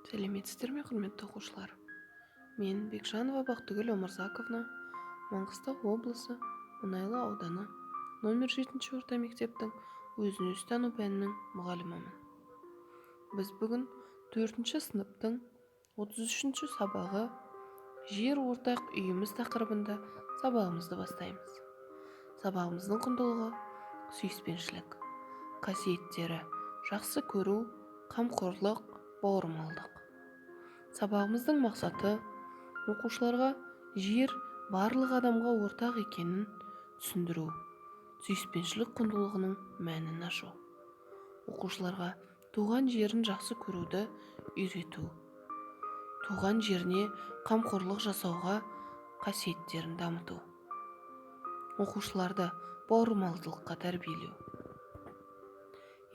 Сәлеметсіздер ме, құрметті оқушылар? Мен Бекжанова Бақтыгүл Омарзаковна, Маңғыстау облысы Мұнайлы ауданы номер 7 орта мектептің өзін-өзі тану пәнінің мұғалімімін. Біз бүгін 4 сыныптың 33 сабағы жер ортақ үйіміз тақырыбында сабағымызды бастаймыз. Сабағымыздың құндылығы сүйіспеншілік, қасиеттері жақсы көру, қамқорлық, бауырмалдық. Сабағымыздың мақсаты оқушыларға жер барлық адамға ортақ екенін түсіндіру, сүйіспеншілік құндылығының мәнін ашу. Оқушыларға туған жерін жақсы көруді үйрету, туған жеріне қамқорлық жасауға қасиеттерін дамыту. Оқушыларды бауырмалдылыққа тәрбиелеу.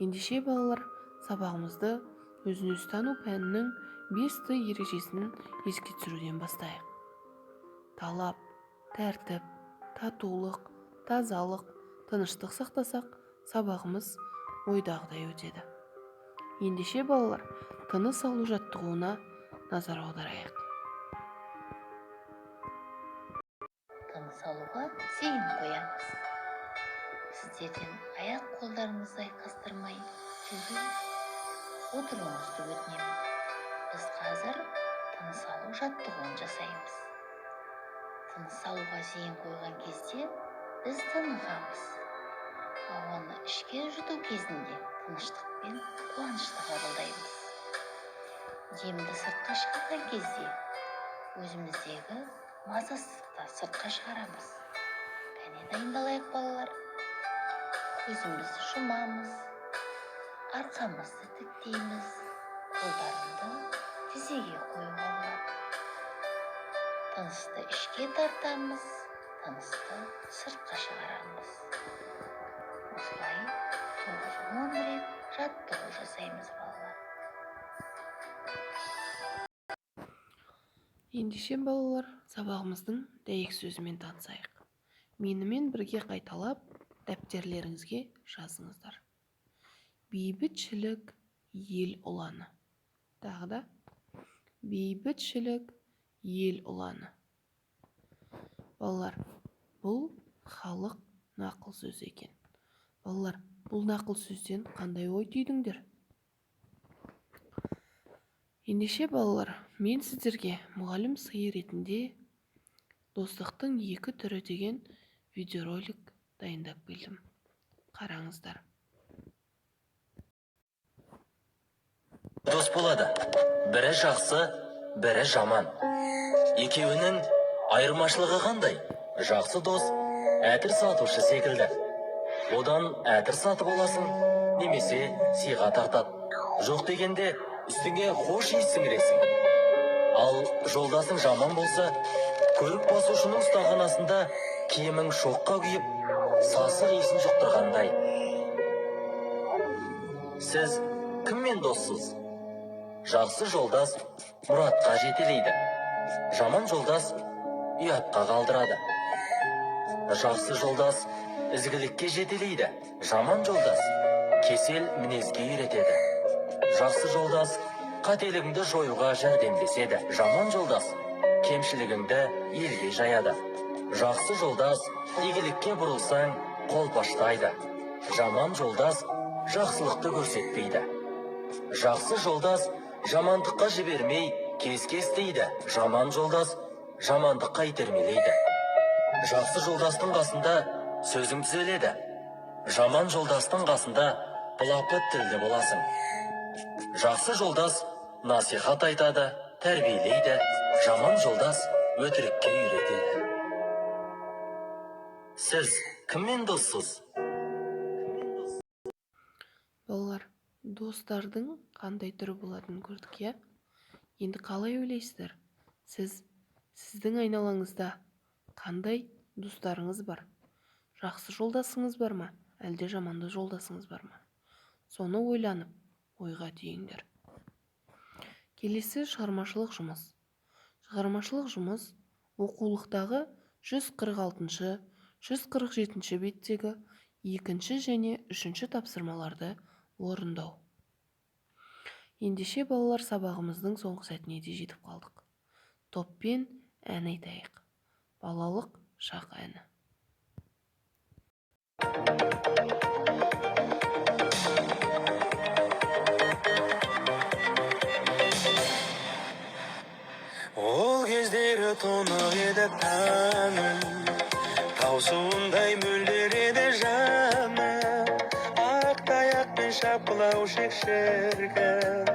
Ендеше балалар, сабағымызды өзін-өзі тану пәнінің 5 ережесін еске түсіруден бастайық. Талап, тәртіп, татулық, тазалық, тыныштық сақтасақ, сабағымыз ойдағыдай өтеді. Ендеше балалар, тыныс алу жаттығуына назар аударайық. Тыныс алуға зейін қоямыз. Сіздерден аяқ-қолдарыңызды айқастырмай отыруыңызды өтінемін. Біз қазір тыныс алу жаттығуын жасаймыз. Тыныс алуға зейін қойған кезде біз тынығамыз. Ауаны ішке жұту кезінде тыныштық пен қуанышты қабылдаймыз. Демді сыртқа шығарған кезде өзіміздегі мазасыздықты сыртқа шығарамыз. Кәне дайындалайық балалар. Көзімізді жұмамыз, арқамызды тіктейміз, қолдарымды тізеге қоюға болады. Тынысты ішке тартамыз, тынысты сыртқа шығарамыз. Осылай 9-10 рет жаттығу жасаймыз балалар. Ендеше балалар, сабағымыздың дәйек сөзімен танысайық. Менімен бірге қайталап, дәптерлеріңізге жазыңыздар. Бейбітшілік ел ұланы. Тағы да бейбітшілік ел ұланы. Балалар, бұл халық нақыл сөз екен. Балалар, бұл нақыл сөзден қандай ой түйдіңдер? Ендеше балалар, мен сіздерге мұғалім сыйы ретінде достықтың 2 түрі деген видеоролик дайындап келдім. Қараңыздар. Дос болады. Бірі жақсы, бірі жаман. Екеуінің айырмашылығы қандай? Жақсы дос әтір сатушы секілді. Одан әтір сатып аласың, немесе сыйға тартады. Жоқ дегенде үстіңе хош иіс сіңіресің. Ал жолдасың жаман болса, көрік басушының ұстаханасында киімің шоққа күйіп, сасық иісін жұқтырғандай. Сіз кіммен доссыз? Жақсы жолдас мұратқа жетелейді. Жаман жолдас ұятқа қалдырады. Жақсы жолдас ізгілікке жетелейді. Жаман жолдас кесел мінезге үйретеді. Жақсы жолдас қателігіңді жоюға жәрдемдеседі. Жаман жолдас кемшілігіңді елге жаяды. Жақсы жолдас игілікке бұрылсаң қолпаштайды. Жаман жолдас жақсылықты көрсетпейді. Жақсы жолдас жамандыққа жібермей кес-кес дейді. Жаман жолдас жамандыққа итермелейді. Жақсы жолдастың қасында сөзің түзеледі. Жаман жолдастың қасында былапыт тілді боласың. Жақсы жолдас насихат айтады, тәрбиелейді. Жаман жолдас өтірікке үйретеді. Сіз кіммен доссыз? Балалар, достардың қандай түрі болатынын көрдік, иә? Енді қалай ойлайсыздар? Сіздің айналаңызда қандай достарыңыз бар? Жақсы жолдасыңыз бар ма? Әлде жаманды жолдасыңыз бар ма? Соны ойланып, ойға түйіңдер. Келесі шығармашылық жұмыс. Шығармашылық жұмыс оқулықтағы 146-147 беттегі 2 және 3 тапсырмаларды орындау. Ендеше балалар, сабағымыздың соңғы сәтіне де жетіп қалдық. Топпен ән айтайық. Балалық шақ әні. Ол кездері тұнық еді таңым, таусуындай мөлдір еді жаным. Ақ таяқпен шапқылаушы шіркін,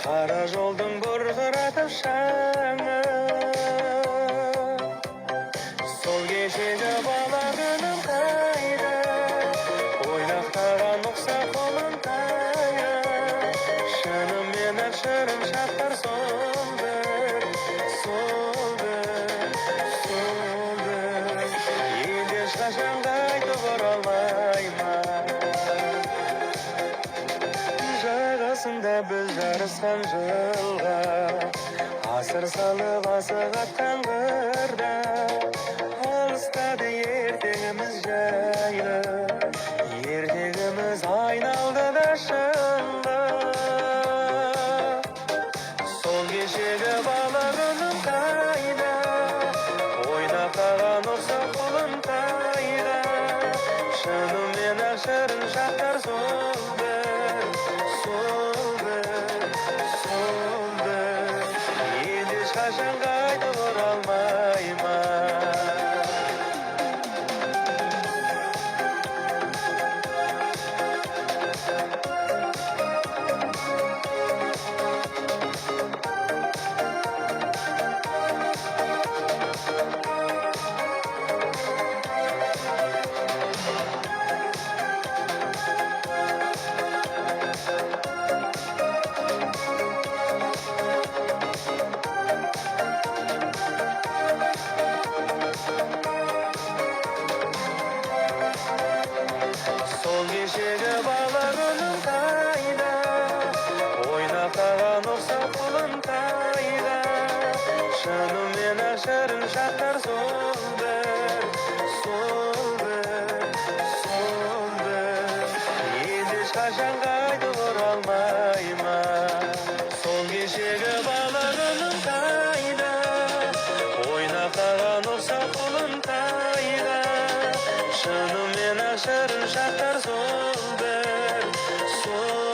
қара жолдың бұрқыратып шаңы. Сол кешегі бала күнім қайда, ойнақтаған ұқсап қолым тая. Шынымен ақ шырын шақтар сол бір, сол бір, сол бір. Енді ешқашан қайтып оралмаймын. Жағасында біз жарысқан жылға, асыр салып асық атқан қырда. Алыстады ертеңіміз жайлы, ертегіміз айналды да шынға. Сол кешегі бала күнім қайда, ойнақтаған ұқсап қолым тайда. Шынымен ақ шырын шақтар сол бір, сол бір, сол бір. Енді ешқашан қайтып оралмаймын. Сол кешегі бала күнім қайда, ойнақтаған ұқсап қолым тайда. Шынымен ақ шырын шақтар сол бір, сол бір, сол бір. Енді ешқашан қайтып оралмаймын. Сол кешегі бала күнім қайда, ойнақтаған ұқсап қолым тайда. Шынымен ақ шырын шақтар сол бір, сол